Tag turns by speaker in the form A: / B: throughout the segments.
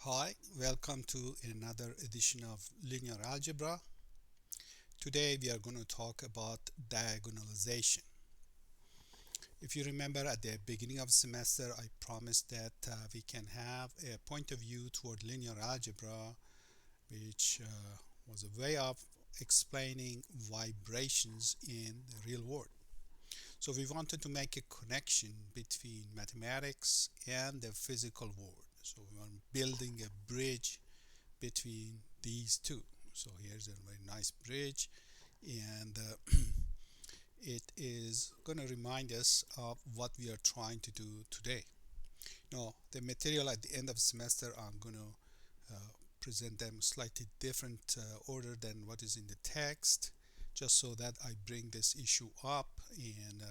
A: Hi, welcome to another edition of linear algebra. Today we are going to talk about diagonalization. If you remember at the beginning of the semester I promised that we can have a point of view toward linear algebra which was a way of explaining vibrations in the real world. So we wanted to make a connection between mathematics and the physical world. So we are building a bridge between these two. So here's a very nice bridge, and it is going to remind us of what we are trying to do today. Now, the material at the end of the semester, I'm going to present them slightly different order than what is in the text, just so that I bring this issue up and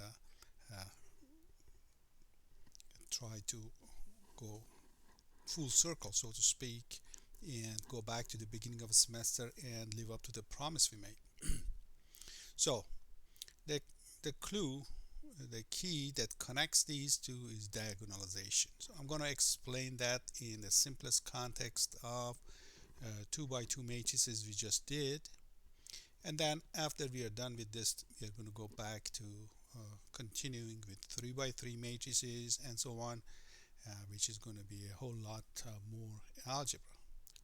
A: try to go full circle, so to speak, and go back to the beginning of a semester and live up to the promise we made. So the clue, the key that connects these two is diagonalization. So I'm going to explain that in the simplest context of 2 by 2 matrices we just did, and then after we are done with this we are going to go back to continuing with 3 by 3 matrices and so on, which is going to be a whole lot more algebra.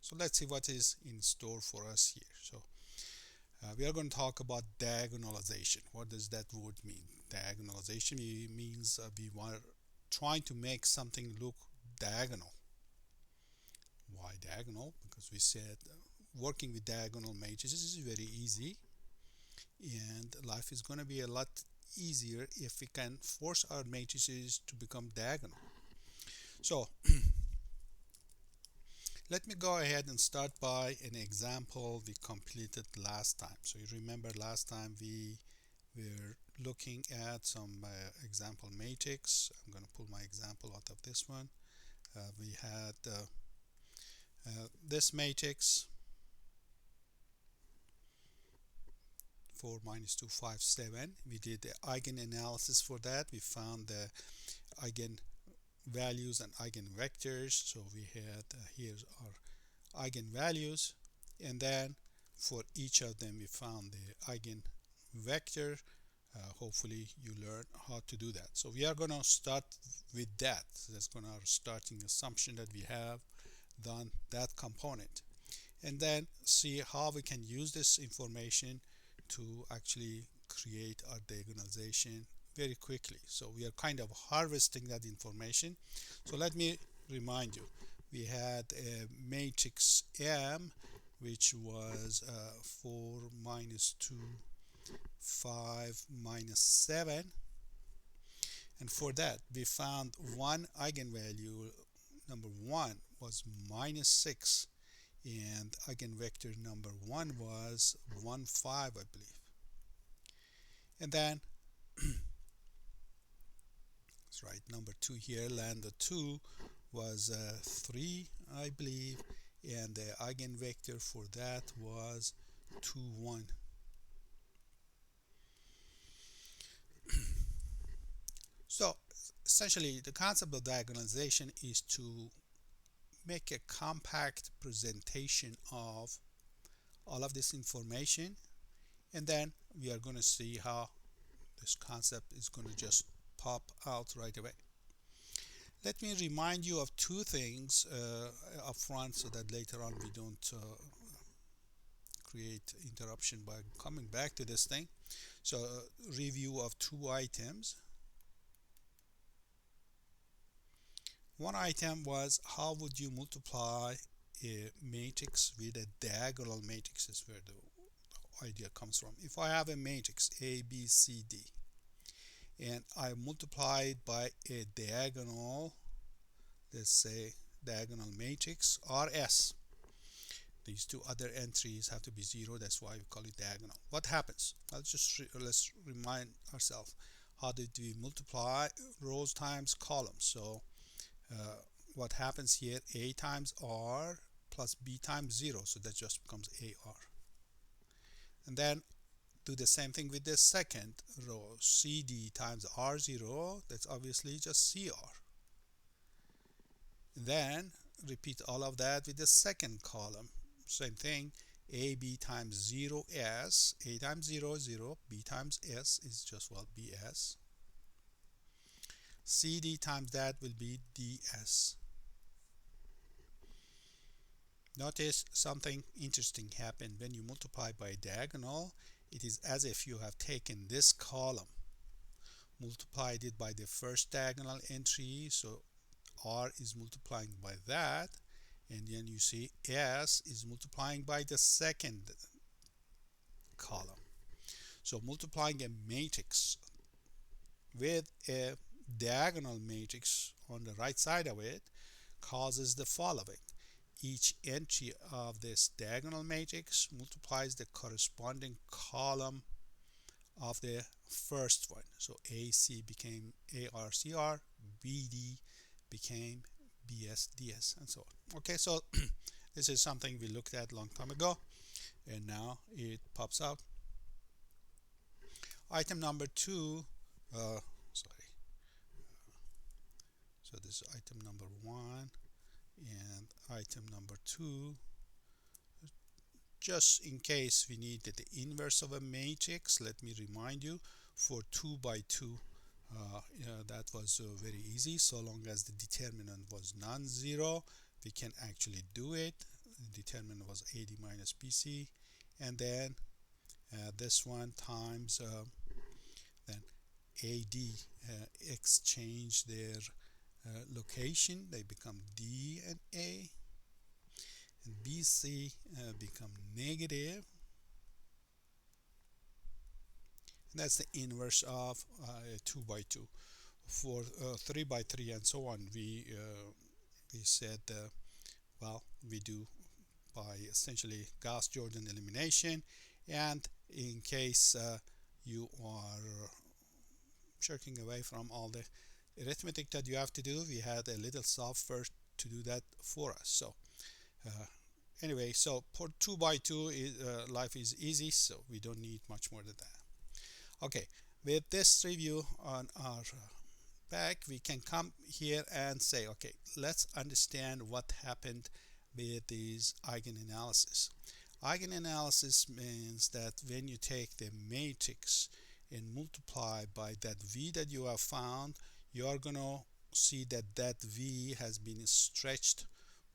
A: So let's see what is in store for us here. So we are going to talk about diagonalization. What does that word mean? Diagonalization means we are trying to make something look diagonal. Why diagonal? Because we said working with diagonal matrices is very easy, and life is going to be a lot easier if we can force our matrices to become diagonal. So let me go ahead and start by an example we completed last time. So you remember last time we were looking at some example matrix. I'm going to pull my example out of this one. We had this matrix 4 minus 2 5 7. We did the eigen analysis for that. We found the eigen values and eigenvectors. So we had here's our eigenvalues, and then for each of them we found the eigenvector. Hopefully you learn how to do that. So we are going to start with that. So that's going to be our starting assumption that we have done that component, and then see how we can use this information to actually create our diagonalization very quickly. So we are kind of harvesting that information. So let me remind you, we had a matrix M which was 4 minus 2 5 minus 7, and for that we found one eigenvalue. Number 1 was minus 6, and eigenvector number 1 was 1 5, I believe. And then let's write number 2 here. Lambda 2 was 3, I believe, and the eigenvector for that was 2 1. So essentially the concept of diagonalization is to make a compact presentation of all of this information, and then we are going to see how this concept is going to just pop out right away. Let me remind you of two things up front so that later on we don't create interruption by coming back to this thing. So review of two items. One item was how would you multiply a matrix with a diagonal matrix. Is where the idea comes from. If I have a matrix A, B, C, D, and I multiply it by a diagonal, let's say diagonal matrix RS, these two other entries have to be 0. That's why we call it diagonal. What happens? Let's remind ourselves. How did we multiply rows times columns? So what happens here? A times R plus B times 0. So that just becomes AR. And then do the same thing with the second row. CD times R0. That's obviously just CR. Then repeat all of that with the second column. Same thing, AB times 0s, A times 0 is 0, B times S is just, well, BS. CD times that will be DS. Notice something interesting happened when you multiply by diagonal. It is as if you have taken this column, multiplied it by the first diagonal entry, so R is multiplying by that, and then you see S is multiplying by the second column. So multiplying a matrix with a diagonal matrix on the right side of it causes the following. Each entry of this diagonal matrix multiplies the corresponding column of the first one. So AC became ARCR, BD became BSDS, and so on. Okay, so this is something we looked at a long time ago, and now it pops out. Item number 2, sorry, so this is item number 1, and item number 2, just in case we need the inverse of a matrix, let me remind you, for 2 by 2, that was very easy. So long as the determinant was non-zero, we can actually do it. The determinant was AD minus BC, and then this one times then AD exchange their location, they become D and A, and BC become negative. And that's the inverse of 2 by 2. For 3 by 3 and so on, we said, well, we do by essentially Gauss-Jordan elimination. And in case you are shirking away from all the arithmetic that you have to do, we had a little software to do that for us. So anyway, so for 2 by 2 life is easy, so we don't need much more than that. Okay, with this review on our back, we can come here and say, okay, let's understand what happened with these eigenanalysis. Eigenanalysis means that when you take the matrix and multiply by that V that you have found, you are going to see that that V has been stretched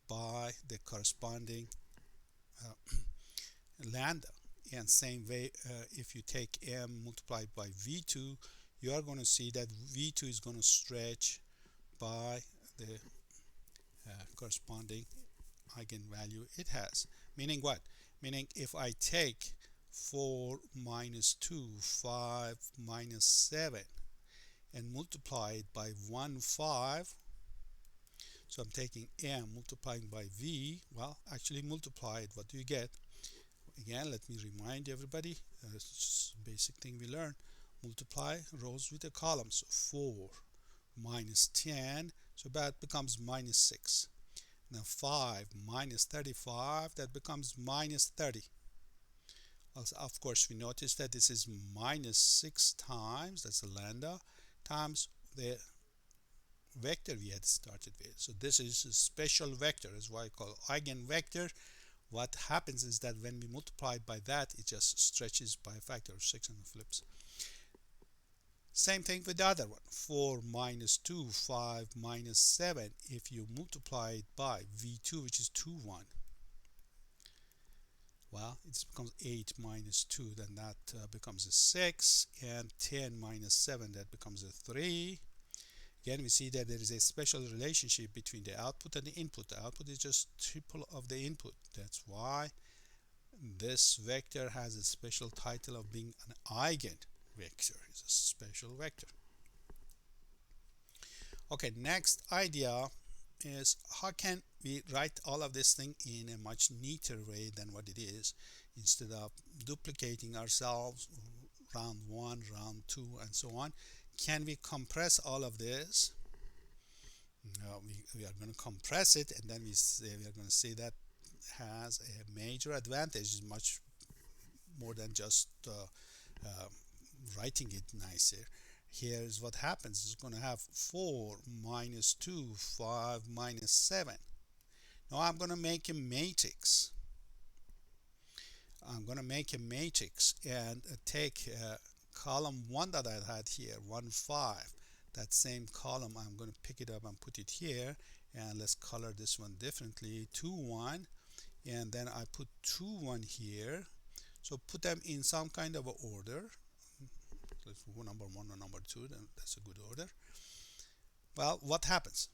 A: by the corresponding lambda. And same way, if you take M multiplied by V2, you are going to see that V2 is going to stretch by the corresponding eigenvalue it has. Meaning what? Meaning if I take 4 minus 2, 5 minus 7, and multiply it by 1, 5, so I'm taking M multiplying by V, well, actually multiply it, what do you get? Again, let me remind everybody, it's just a basic thing we learned. Multiply rows with the columns. 4 minus 10, so that becomes minus 6. Now 5 minus 35, that becomes minus 30. Also, of course, we notice that this is minus 6 times, that's a lambda, times the vector we had started with. So this is a special vector, is why I call it eigenvector. What happens is that when we multiply by that, it just stretches by a factor of 6 and flips. Same thing with the other one. 4 minus 2, 5 minus 7. If you multiply it by V2, which is 2, 1, well, it becomes 8 minus 2, then that becomes a 6, and 10 minus 7, that becomes a 3. Again, we see that there is a special relationship between the output and the input. The output is just triple of the input. That's why this vector has a special title of being an eigenvector. It's a special vector. Okay, next idea is how can we write all of this thing in a much neater way than what it is, instead of duplicating ourselves round 1, round 2, and so on. Can we compress all of this? No, we are going to compress it, and then we are going to see that has a major advantage, much more than just writing it nicer. Here's what happens. It's going to have 4 minus 2, 5 minus 7. Now I'm going to make a matrix. I'm going to make a matrix and take column 1 that I had here, 1 5. That same column, I'm going to pick it up and put it here, and let's color this one differently, 2 1, and then I put 2 1 here. So put them in some kind of a order. Let's go number 1 or number 2, then that's a good order. Well, what happens?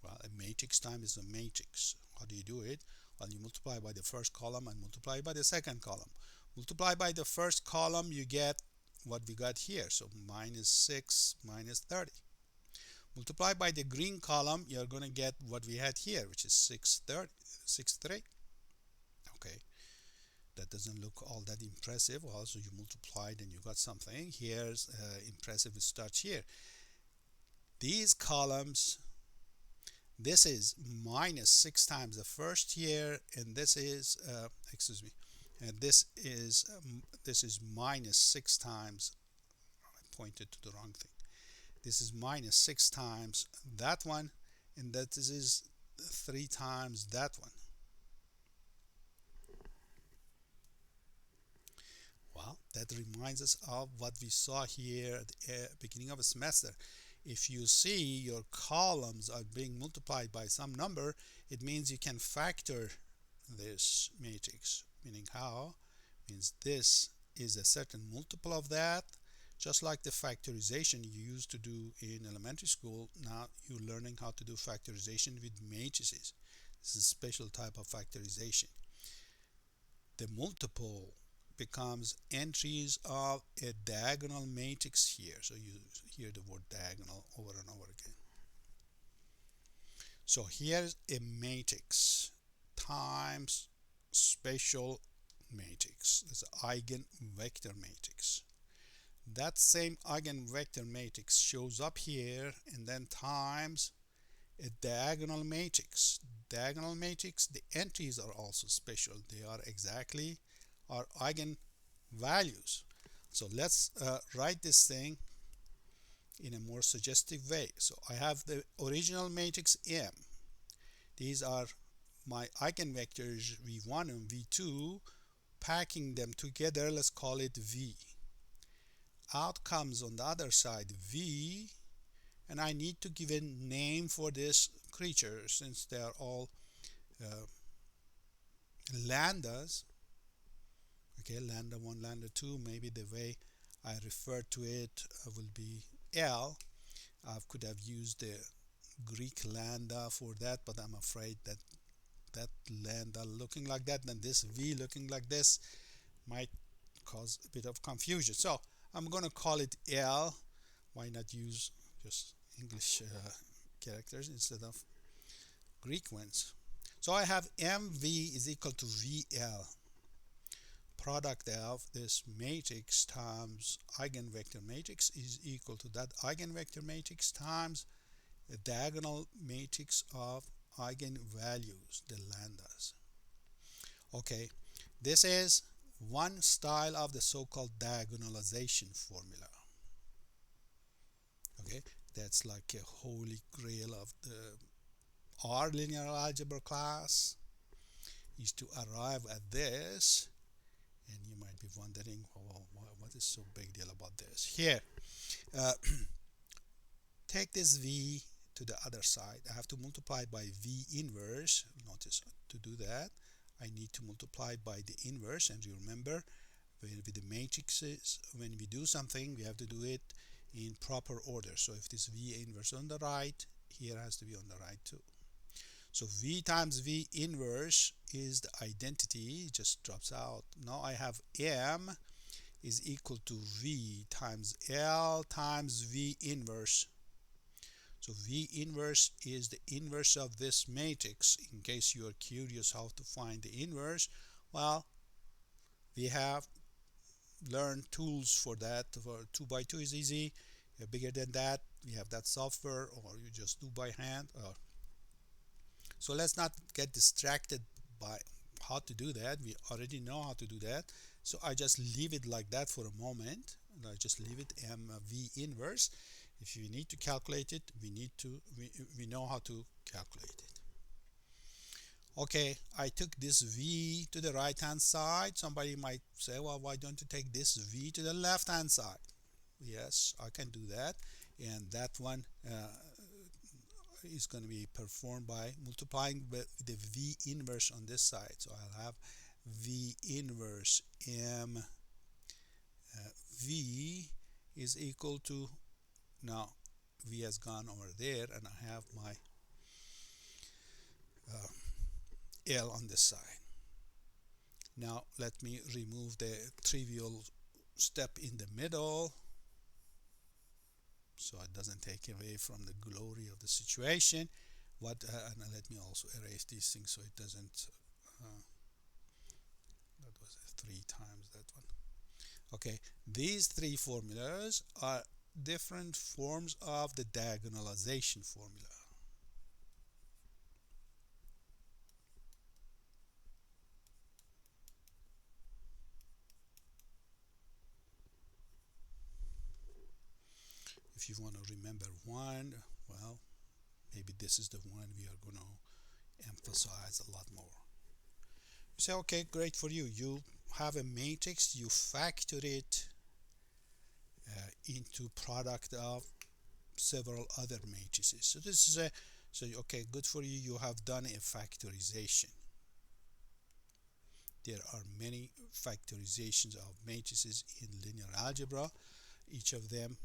A: Well, a matrix time is a matrix. How do you do it? Well, you multiply by the first column and multiply by the second column. Multiply by the first column, you get what we got here. So minus 6 minus 30. Multiply by the green column, you're going to get what we had here, which is 6/3. Okay, that doesn't look all that impressive. Also, you multiplied and you got something. Here's impressive, it starts here. These columns, this is minus 6 times the first here, and this is and this is minus 6 times. I pointed to the wrong thing. This is minus 6 times that one, and that is 3 times that one. Well, that reminds us of what we saw here at the beginning of a semester. If you see your columns are being multiplied by some number, it means you can factor this matrix. Meaning how? Means this is a certain multiple of that. Just like the factorization you used to do in elementary school, now you're learning how to do factorization with matrices. This is a special type of factorization. The multiple becomes entries of a diagonal matrix here. So you hear the word diagonal over and over again. So here's a matrix times special matrix. It's an eigenvector matrix. That same eigenvector matrix shows up here, and then times a diagonal matrix. Diagonal matrix, the entries are also special. They are exactly our eigenvalues. So let's write this thing in a more suggestive way. So I have the original matrix M. These are my eigenvectors V1 and V2. Packing them together, let's call it V. Out comes on the other side V, and I need to give a name for this creature since they are all lambdas. Okay, lambda 1, lambda 2, maybe the way I refer to it will be L. I could have used the Greek lambda for that, but I'm afraid that that lambda looking like that and this V looking like this might cause a bit of confusion. So I'm going to call it L. Why not use just English characters instead of Greek ones? So I have MV is equal to VL. Product of this matrix times eigenvector matrix is equal to that eigenvector matrix times the diagonal matrix of eigenvalues, the lambdas. Okay, this is one style of the so-called diagonalization formula. Okay, that's like a holy grail of our linear algebra class, is to arrive at this. And you might be wondering, oh, what is so big deal about this? Here, take this V to the other side. I have to multiply by V inverse. Notice to do that, I need to multiply by the inverse. And you remember, with the matrices, when we do something, we have to do it in proper order. So if this V inverse on the right, here has to be on the right too. So V times V inverse is the identity, it just drops out. Now I have M is equal to V times L times V inverse. So V inverse is the inverse of this matrix. In case you are curious how to find the inverse, well, we have learned tools for that. For 2 by 2 is easy. Bigger than that, we have that software, or you just do by hand. So let's not get distracted by how to do that. We already know how to do that. So I just leave it like that for a moment. And I just leave it MV inverse. If we need to calculate it, we know how to calculate it. Okay, I took this v to the right hand side. Somebody might say, well, why don't you take this v to the left hand side? Yes, I can do that, and that one is going to be performed by multiplying the v inverse on this side. So I'll have v inverse m v is equal to, now v has gone over there, and I have my L on this side. Now let me remove the trivial step in the middle so it doesn't take away from the glory of the situation. And let me also erase these things so it doesn't that was 3 times that one. Okay, these three formulas are different forms of the diagonalization formula. If you want to remember one, well, maybe this is the one we are going to emphasize a lot more. You say, okay, great for you. You have a matrix, you factor it into product of several other matrices. So this is okay, good for you. You have done a factorization. There are many factorizations of matrices in linear algebra. Each of them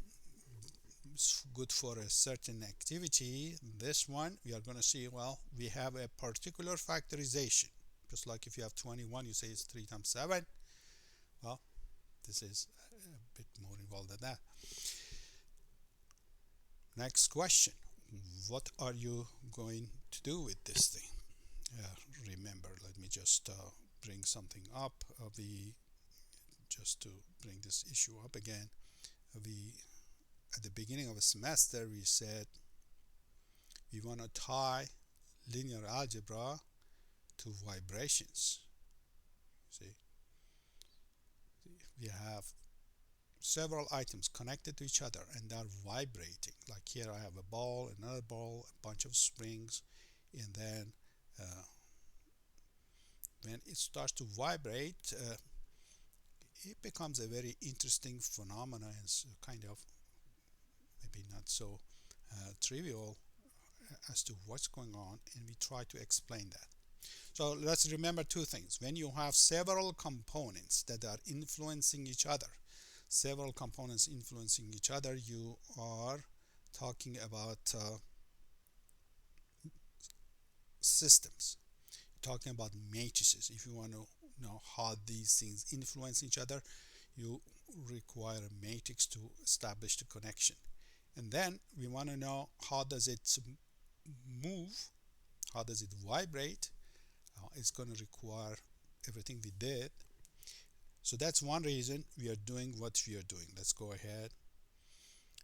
A: is good for a certain activity. This one, we are going to see, well, we have a particular factorization. Just like if you have 21, you say it's 3 times 7. Well, this is a bit more involved than that. Next question. What are you going to do with this thing? Remember, let me just bring something up. Just to bring this issue up again, at the beginning of a semester, we said we want to tie linear algebra to vibrations. See, we have several items connected to each other and they're vibrating. Like here I have a ball, another ball, a bunch of springs, and then when it starts to vibrate, it becomes a very interesting phenomenon. It's kind of maybe not so trivial as to what's going on, and we try to explain that. So let's remember two things. When you have several components that are influencing each other, you are talking about systems. You're talking about matrices. If you want to know how these things influence each other, you require a matrix to establish the connection. And then we want to know, how does it move, how does it vibrate. It's going to require everything we did. So that's one reason we are doing what we are doing. Let's go ahead.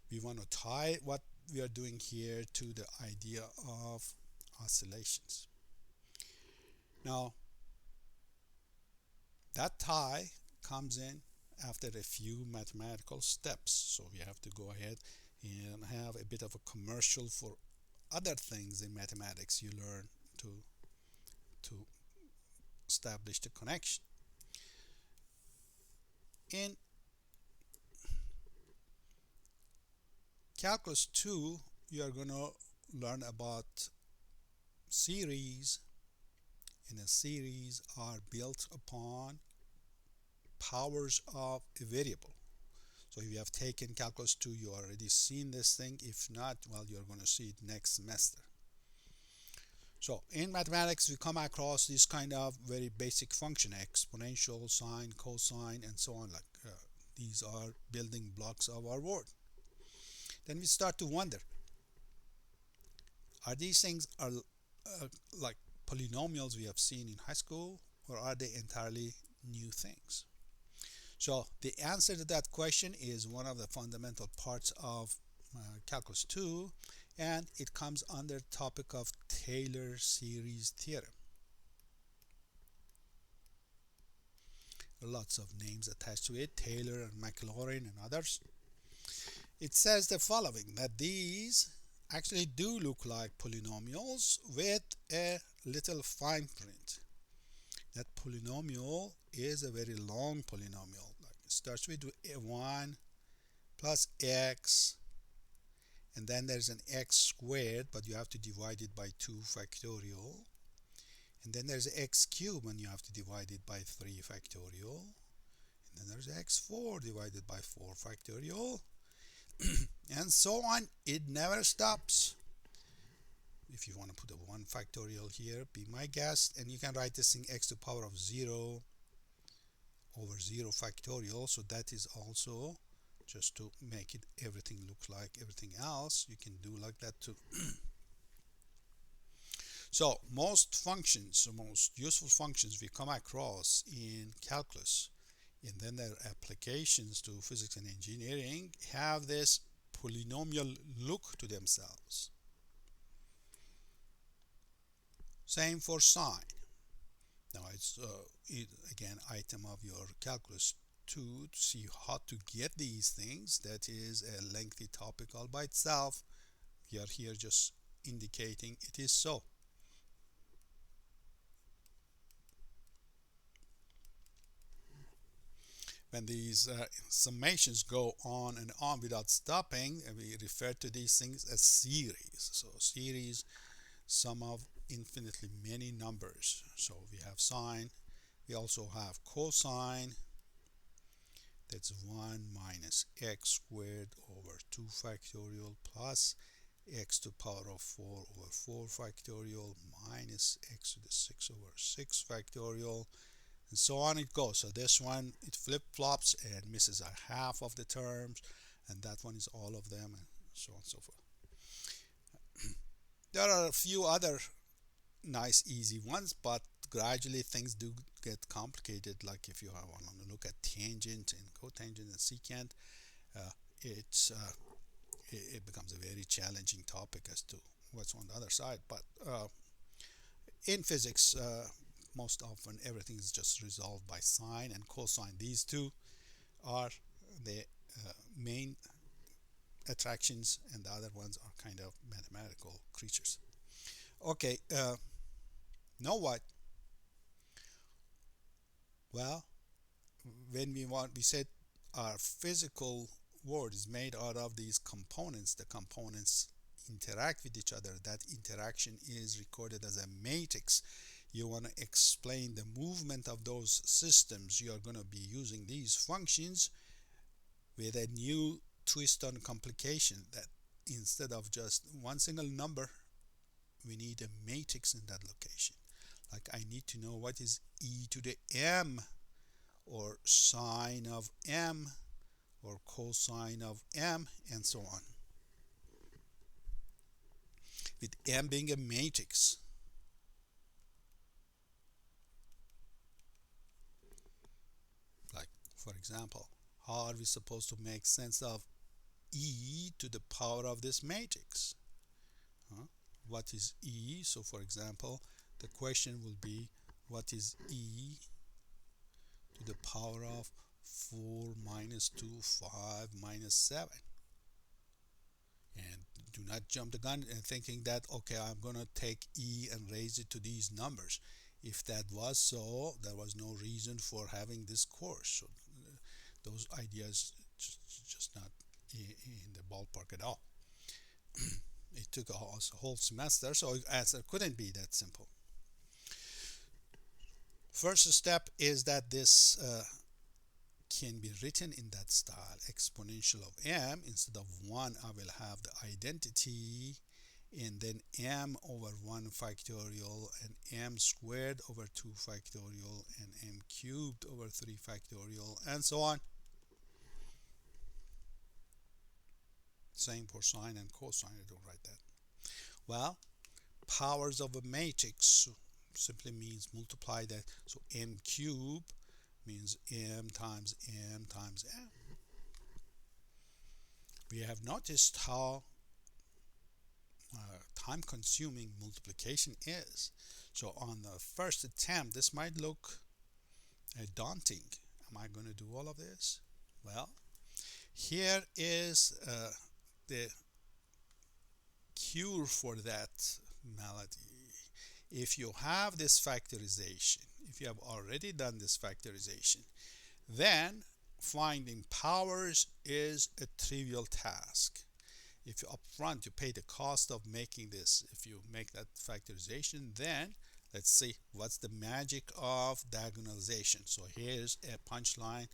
A: We want to tie what we are doing here to the idea of oscillations. Now, that tie comes in after a few mathematical steps. So we have to go ahead and have a bit of a commercial for other things in mathematics you learn to establish the connection. In Calculus 2, you are going to learn about series, and a series are built upon powers of a variable. So if you have taken Calculus 2, you already seen this thing. If not, well, you're going to see it next semester. So in mathematics, we come across this kind of very basic function, exponential, sine, cosine, and so on. These are building blocks of our world. Then we start to wonder, are these things like polynomials we have seen in high school, or are they entirely new things? So the answer to that question is one of the fundamental parts of Calculus 2, and it comes under the topic of Taylor series theorem. Lots of names attached to it, Taylor and Maclaurin and others. It says the following, that these actually do look like polynomials with a little fine print. That polynomial is a very long polynomial. Like it starts with 1 plus x, and then there's an x squared, but you have to divide it by 2 factorial. And then there's x cubed, and you have to divide it by 3 factorial. And then there's x4 divided by 4 factorial. And so on. It never stops. If you want to put a 1 factorial here, be my guest, and you can write this thing x to the power of 0 over 0 factorial. So that is also just to make it everything look like everything else. You can do like that too. So most functions, most useful functions we come across in calculus, and then their applications to physics and engineering, have this polynomial look to themselves. Same for sine. Now it's again item of your calculus 2 to see how to get these things. That is a lengthy topic all by itself. We are here just indicating it is so. When these summations go on and on without stopping, we refer to these things as series. So series, sum of infinitely many numbers. So we have sine, we also have cosine. That's 1 minus x squared over 2 factorial plus x to the power of 4 over 4 factorial minus x to the 6 over 6 factorial, and so on it goes. So this one, it flip-flops and misses a half of the terms, and that one is all of them, and so on and so forth. There are a few other nice easy ones, but gradually things do get complicated. Like if you want to look at tangent and cotangent and secant, it becomes a very challenging topic as to what's on the other side. But in physics, most often everything is just resolved by sine and cosine. These two are the main attractions, and the other ones are kind of mathematical creatures. Okay, now what? Well, when we said our physical world is made out of these components. The components interact with each other. That interaction is recorded as a matrix. You want to explain the movement of those systems. You are going to be using these functions with a new twist on complication, that instead of just one single number, we need a matrix in that location. Like I need to know what is e to the m, or sine of m, or cosine of m, and so on. With m being a matrix. Like, for example, how are we supposed to make sense of e to the power of this matrix? What is e? So, for example, the question will be, what is e to the power of 4 minus 2, 5 minus 7? And do not jump the gun and thinking that, okay, I'm going to take e and raise it to these numbers. If that was so, there was no reason for having this course. So those ideas just not in the ballpark at all. It took a whole semester, so the answer couldn't be that simple. First step is that this can be written in that style. Exponential of m, instead of 1, I will have the identity, and then m over 1 factorial, and m squared over 2 factorial, and m cubed over 3 factorial, and so on. Same for sine and cosine. I don't write that. Well, powers of a matrix simply means multiply that. So m cubed means m times m times m. We have noticed how time-consuming multiplication is. So on the first attempt, this might look daunting. Am I going to do all of this? Well, Here is the cure for that malady. If you have this factorization, if you have already done this factorization, then finding powers is a trivial task. If you upfront you pay the cost of making this, if you make that factorization, then let's see what's the magic of diagonalization. So here's a punchline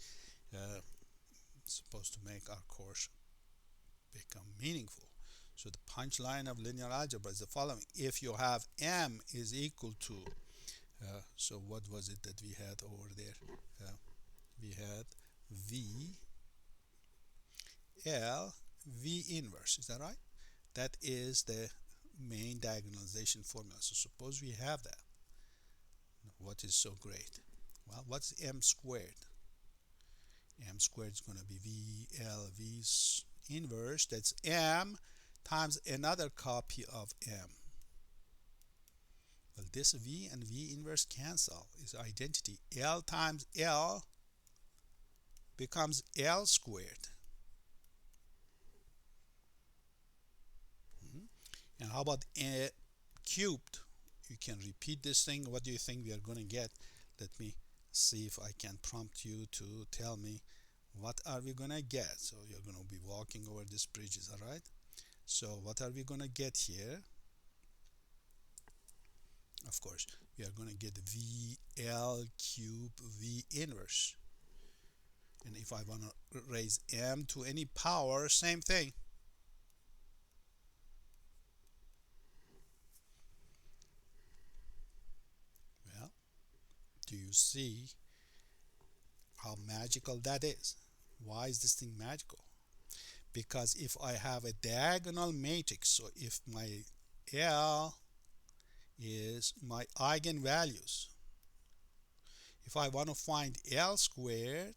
A: supposed to make our course become meaningful. So the punchline of linear algebra is the following: if you have m is equal to so what was it that we had over there? We had v L v inverse, is that right? That is the main diagonalization formula. So suppose we have that. What is so great? Well, what's m squared? M squared is going to be v inverse. That's m times another copy of m. Well, this v and v inverse cancel, is identity. L times L becomes L squared. And how about cubed? You can repeat this thing. What do you think we are going to get? Let me see if I can prompt you to tell me what are we going to get. So you're going to be walking over this bridge, is that right? So what are we going to get here? Of course, we are going to get VL cube V inverse. And if I want to raise m to any power, same thing. Well, do you see how magical that is? Why is this thing magical? Because if I have a diagonal matrix, so if my L is my eigenvalues, if I want to find L squared,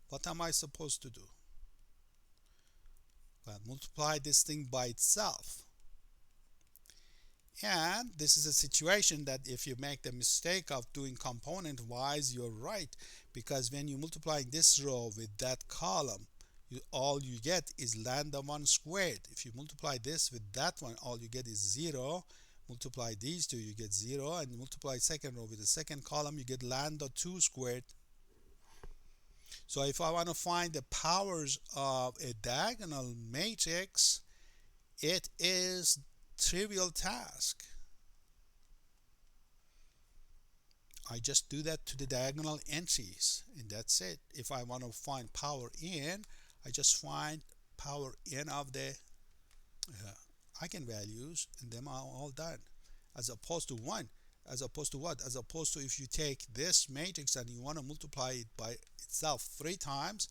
A: what am I supposed to do? Well, multiply this thing by itself. And this is a situation that if you make the mistake of doing component wise, you're right, because when you multiply this row with that column, all you get is lambda 1 squared. If you multiply this with that one, all you get is 0. Multiply these two, you get 0, and multiply second row with the second column, you get lambda 2 squared. So if I want to find the powers of a diagonal matrix, it is trivial task. I just do that to the diagonal entries, and that's it. If I want to find power n, I just find power n of the eigenvalues, and them are all done. As opposed to one, as opposed to what? As opposed to if you take this matrix and you want to multiply it by itself 3 times,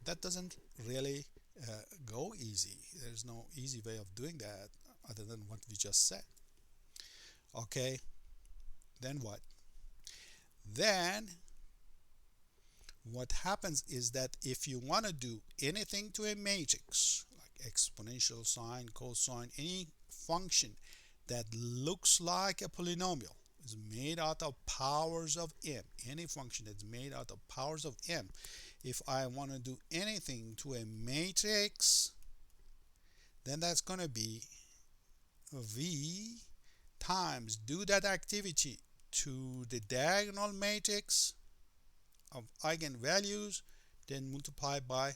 A: that doesn't really go easy. There's no easy way of doing that other than what we just said. Okay, then what? Then what happens is that if you want to do anything to a matrix, like exponential, sine, cosine, any function that looks like a polynomial, is made out of powers of m, any function that's made out of powers of m, if I want to do anything to a matrix, then that's going to be v times do that activity to the diagonal matrix of eigenvalues, then multiply by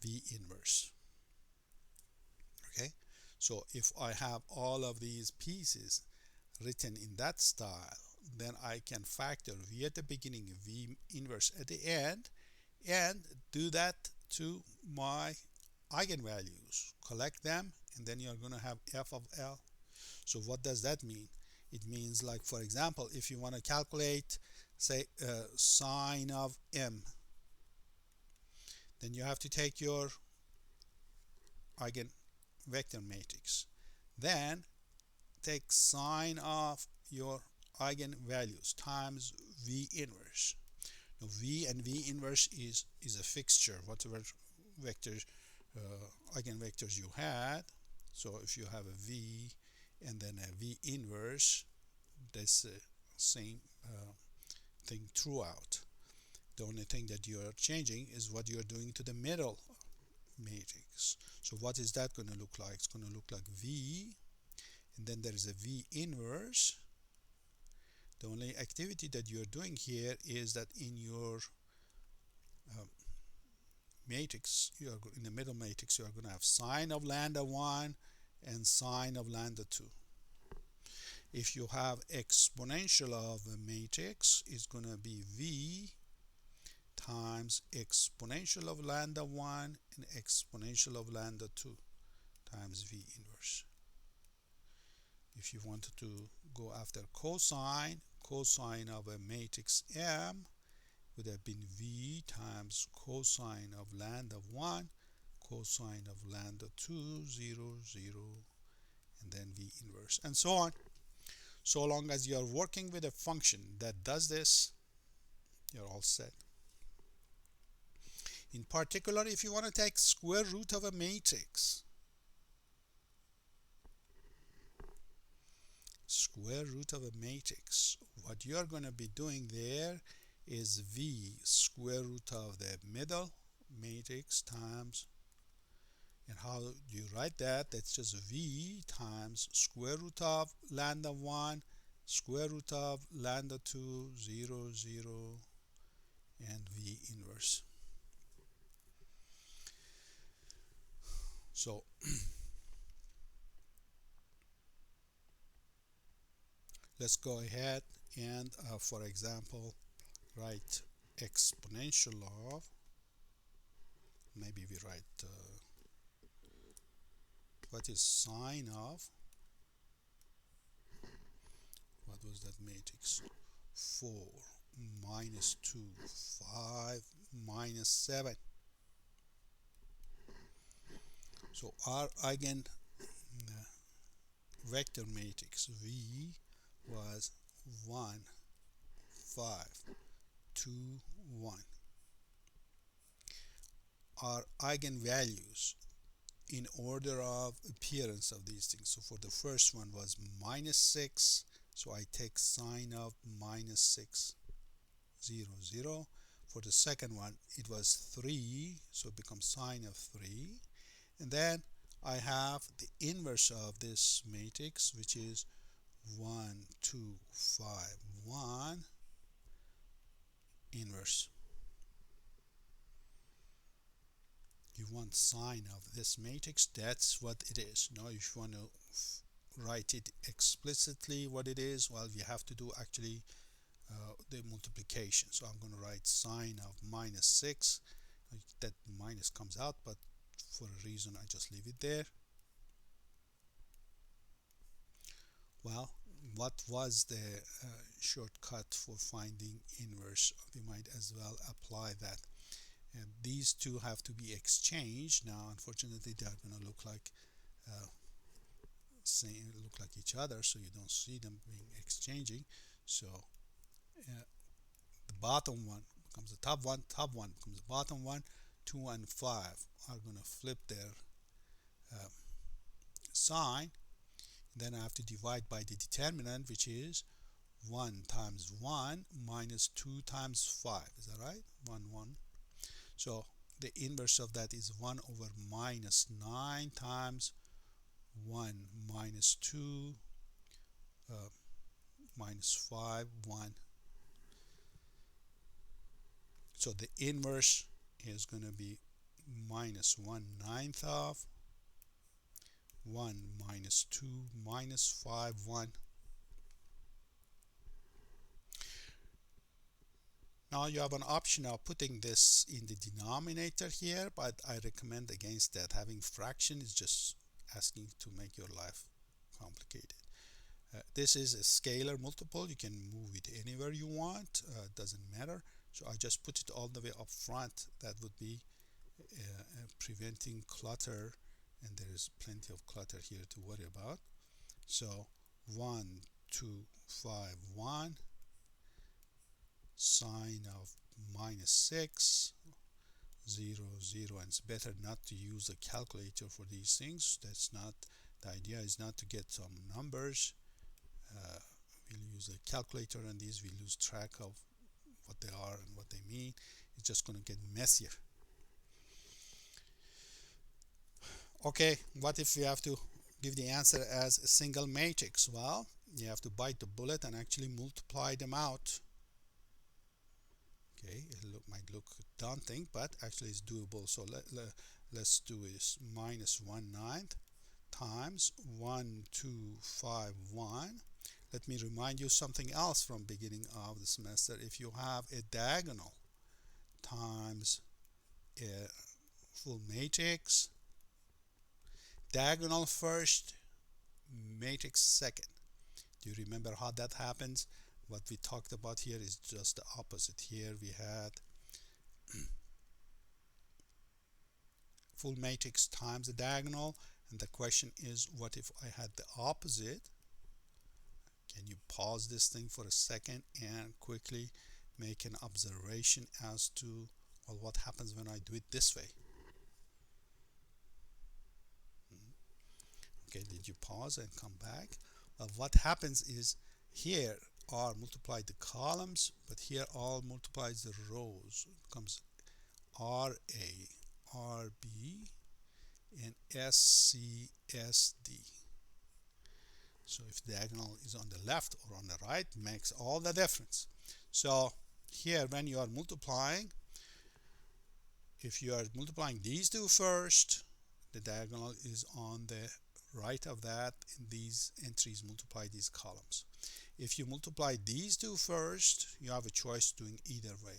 A: v inverse. Okay, so if I have all of these pieces written in that style, then I can factor v at the beginning, v inverse at the end, and do that to my eigenvalues, collect them, and then you're going to have f of L. So what does that mean? It means, like, for example, if you want to calculate, say, sine of m, then you have to take your eigenvector matrix, then take sine of your eigenvalues times v inverse. Now, v and v inverse is a fixture, whatever vectors, eigenvectors you had. So if you have a v and then a v inverse, that's the same thing throughout. The only thing that you are changing is what you are doing to the middle matrix. So what is that going to look like? It's going to look like V, and then there is a V inverse. The only activity that you're doing here is that in your matrix, you are in the middle matrix, you are going to have sine of lambda 1 and sine of lambda 2. If you have exponential of a matrix, it's going to be V times exponential of lambda 1 and exponential of lambda 2 times V inverse. If you wanted to go after cosine, cosine of a matrix M would have been V times cosine of lambda 1, cosine of lambda 2, 0, 0, and then V inverse, and so on. So long as you are working with a function that does this, you're all set. In particular, if you want to take square root of a matrix, what you are going to be doing there is V square root of the middle matrix times, and how do you write that? That's just V times square root of lambda 1, square root of lambda 2, 0, 0, and V inverse. So let's go ahead and for example write exponential of, maybe we write what is sine of, what was that matrix, 4 minus 2, 5 minus 7. So our eigen vector matrix V was 1, 5, 2, 1. Our eigenvalues in order of appearance of these things. So for the first one was minus 6, so I take sine of minus 6, 0, 0. For the second one it was 3, so it becomes sine of 3. And then I have the inverse of this matrix, which is 1, 2, 5, 1 inverse. You want sine of this matrix, that's what it is. Now if you want to write it explicitly what it is, well, you have to do actually the multiplication. So I'm going to write sine of minus 6. That minus comes out, but for a reason I just leave it there. Well, what was the shortcut for finding inverse? We might as well apply that. And these two have to be exchanged. Now unfortunately they are going to look like each other, so you don't see them being exchanging. So the bottom one becomes the top one becomes the bottom one. 2 and 5 are going to flip their sign. Then I have to divide by the determinant, which is 1 times 1 minus 2 times 5. Is that right? 1, 1. So the inverse of that is 1 over minus 9 times 1 minus 2 minus 5, 1. So the inverse is going to be minus 1/9 of 1 minus 2 minus 5, 1. Now you have an option of putting this in the denominator here, but I recommend against that. Having fraction is just asking to make your life complicated. This is a scalar multiple. You can move it anywhere you want. Doesn't matter. So I just put it all the way up front. That would be preventing clutter, and there is plenty of clutter here to worry about. So 1, 2, 5, 1 sine of minus 6, 0, 0, and it's better not to use a calculator for these things. That's not the idea. Is not to get some numbers. We'll use a calculator on these. We lose track of what they are and what they mean. It's just going to get messier. Okay, what if we have to give the answer as a single matrix? Well, you have to bite the bullet and actually multiply them out. Okay, might look daunting, but actually it's doable. So let's do this. Minus 1/9 times 1251. Let me remind you something else from beginning of the semester. If you have a diagonal times a full matrix, diagonal first, matrix second. Do you remember how that happens? What we talked about here is just the opposite. Here we had full matrix times the diagonal, and the question is, what if I had the opposite? Can you pause this thing for a second and quickly make an observation as to, well, what happens when I do it this way? Okay, did you pause and come back? Well, what happens is here R multiplied the columns, but here R multiplies the rows. It becomes RA, RB, and SC, SD. So if diagonal is on the left or on the right, makes all the difference. So here when you are multiplying, if you are multiplying these two first, the diagonal is on the right of that, and these entries multiply these columns. If you multiply these two first, you have a choice doing either way.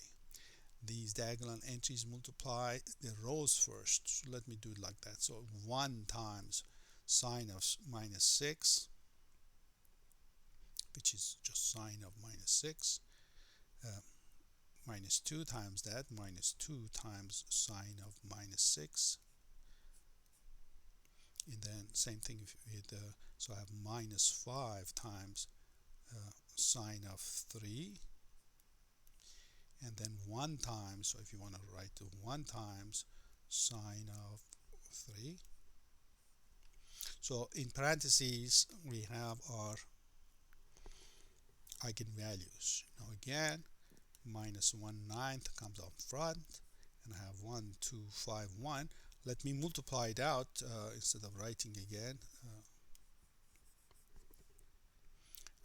A: These diagonal entries multiply the rows first. So let me do it like that. So 1 times sine of minus 6, which is just sine of minus 6, minus 2 times that, minus 2 times sine of minus 6, and then same thing with so I have minus 5 times sine of 3, and then 1 times, so if you want to write to 1 times sine of 3. So in parentheses we have our eigenvalues. Now again, minus 1/9 comes up front, and I have 1, 2, 5, 1. Let me multiply it out instead of writing again.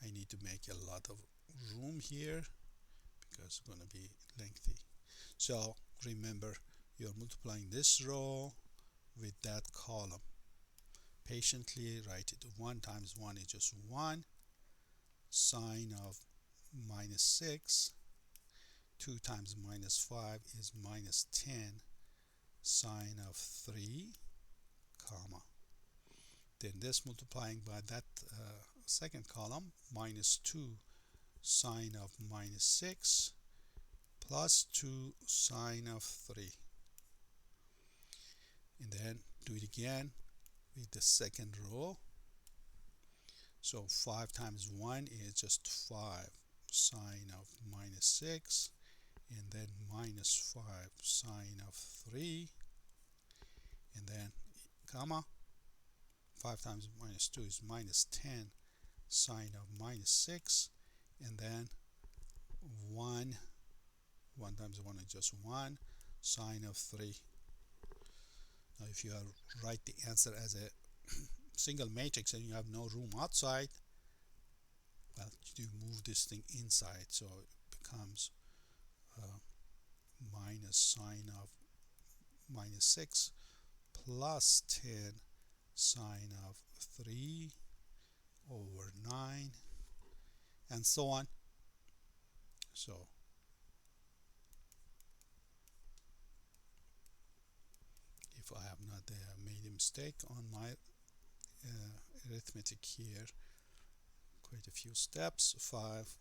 A: I need to make a lot of room here because it's going to be lengthy. So remember, you're multiplying this row with that column. Patiently write it. 1 times 1 is just 1. Sine of minus 6. 2 times minus 5 is minus 10. Sine of 3, comma. Then this multiplying by that second column, minus 2 sine of minus 6 plus 2 sine of 3. And then do it again with the second row. So 5 times 1 is just 5 sine of minus 6, and then minus 5 sine of 3, and then comma. 5 times minus 2 is minus 10 sine of minus 6, and then 1 times 1 is just 1 sine of 3. Now if you write the answer as a single matrix and you have no room outside, well, you move this thing inside, so it becomes minus sine of minus 6 plus 10 sine of 3 over 9, and so on. So if I have not made a mistake on my arithmetic here, quite a few steps. 5,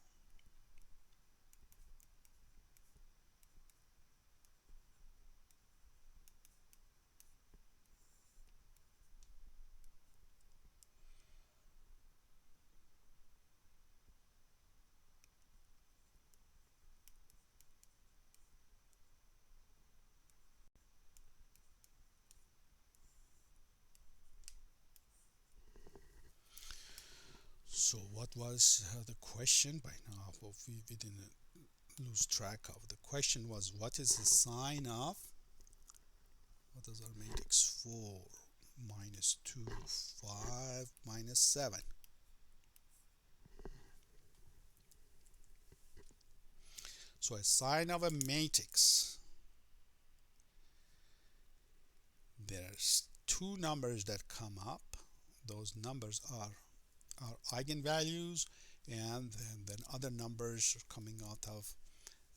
A: so what was the question by now? We didn't lose track of. The question was, what is the sine of, what is our matrix? 4 minus 2, 5 minus 7. So a sine of a matrix, there's two numbers that come up. Those numbers are eigenvalues, and then other numbers coming out of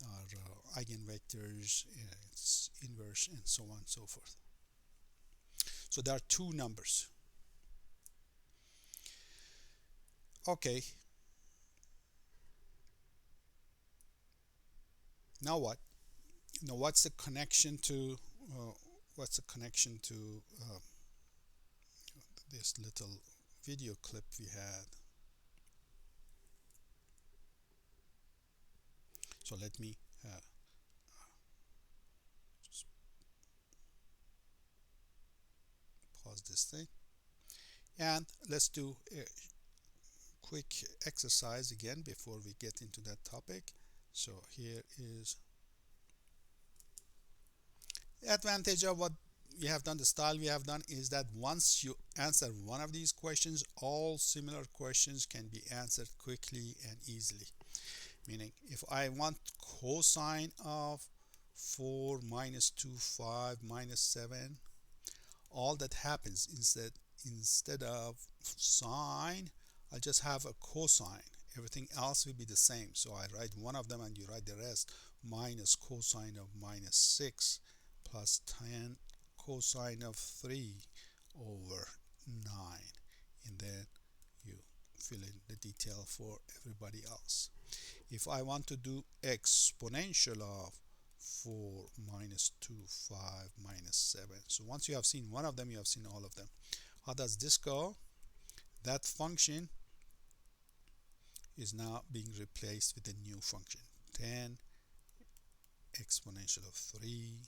A: our eigenvectors, its inverse, and so on and so forth. So there are two numbers. Okay. Now what? Now what's the connection to this little video clip we had? So let me just pause this thing, and let's do a quick exercise again before we get into that topic. So here is the advantage of what we have done, the style we have done, is that once you answer one of these questions, all similar questions can be answered quickly and easily. Meaning, if I want cosine of 4 minus 2, 5 minus 7, all that happens is that instead of sine, I just have a cosine. Everything else will be the same. So I write one of them and you write the rest. Minus cosine of minus 6 plus 10 cosine of 3 over 9. And then you fill in the detail for everybody else. If I want to do exponential of 4 minus 2, 5 minus 7. So once you have seen one of them, you have seen all of them. How does this go? That function is now being replaced with a new function. 10 exponential of 3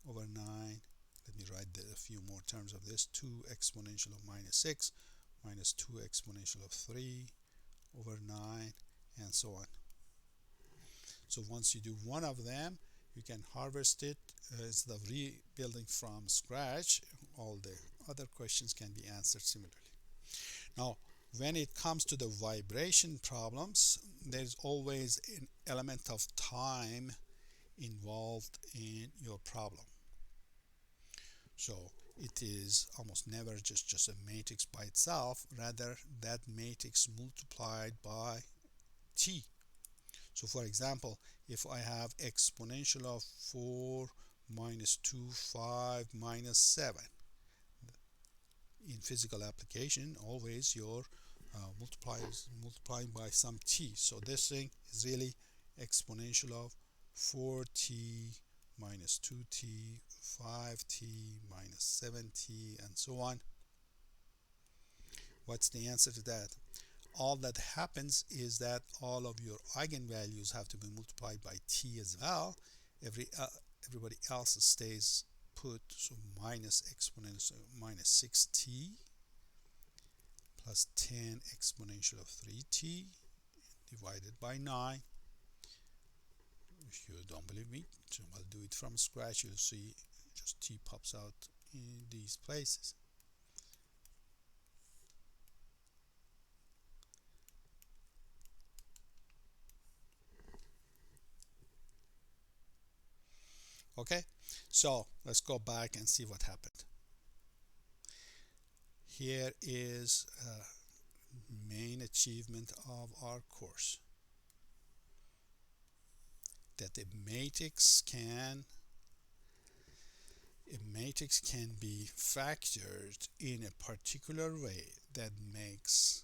A: over 9. Let me write a few more terms of this. 2 exponential of minus 6 minus 2 exponential of 3 over 9, and so on. So once you do one of them, you can harvest it instead of rebuilding from scratch. All the other questions can be answered similarly. Now, when it comes to the vibration problems, there's always an element of time involved in your problem. So it is almost never just a matrix by itself, rather that matrix multiplied by t. So for example, if I have exponential of 4 minus 2, 5 minus 7, in physical application, always you're multiplying by some t. So this thing is really exponential of 4t minus 2t, 5t minus 7t, and so on. What's the answer to that? All that happens is that all of your eigenvalues have to be multiplied by t as well. Everybody else stays put, so minus exponential minus 6t plus 10 exponential of 3t divided by 9. If you don't believe me, so I'll do it from scratch. You'll see just t pops out in these places. Okay, so let's go back and see what happened. Here is main achievement of our course, that a matrix can be factored in a particular way that makes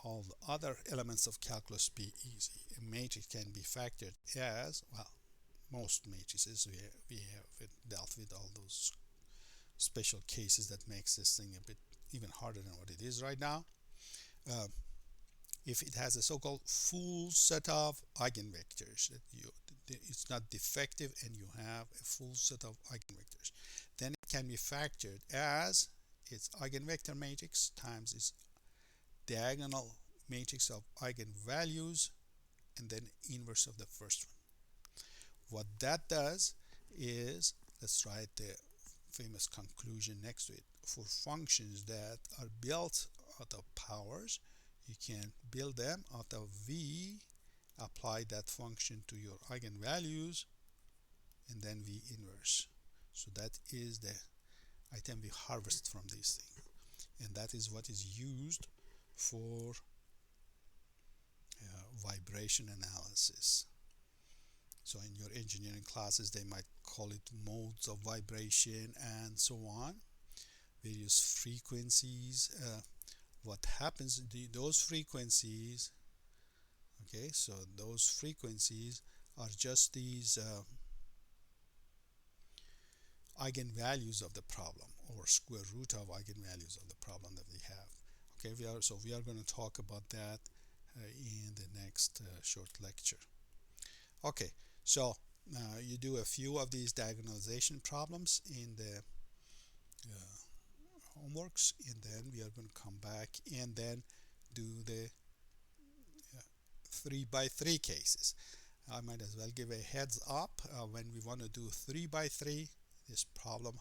A: all the other elements of calculus be easy. A matrix can be factored as, well, most matrices we have dealt with all those special cases that makes this thing a bit even harder than what it is right now. If it has a so-called full set of eigenvectors, that it's not defective and you have a full set of eigenvectors, then it can be factored as its eigenvector matrix times its diagonal matrix of eigenvalues and then inverse of the first one. What that does is, let's write the famous conclusion next to it. For functions that are built out of powers, you can build them out of V, apply that function to your eigenvalues, and then V inverse. So that is the item we harvest from these things, and that is what is used for vibration analysis. So in your engineering classes they might call it modes of vibration and so on, various frequencies. What happens, those frequencies, okay, so those frequencies are just these eigenvalues of the problem, or square root of eigenvalues of the problem that we have. Okay, we are going to talk about that in the next short lecture. Okay, so you do a few of these diagonalization problems in the homeworks, and then we are going to come back and then do the 3 by 3 cases. I might as well give a heads up when we want to do 3 by 3. This problem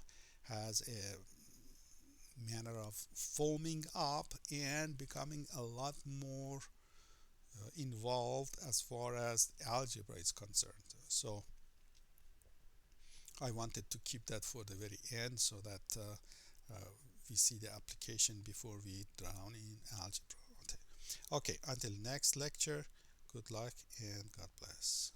A: has a manner of foaming up and becoming a lot more involved as far as algebra is concerned. So I wanted to keep that for the very end so that we see the application before we drown in algebra. Okay, until next lecture, good luck and God bless.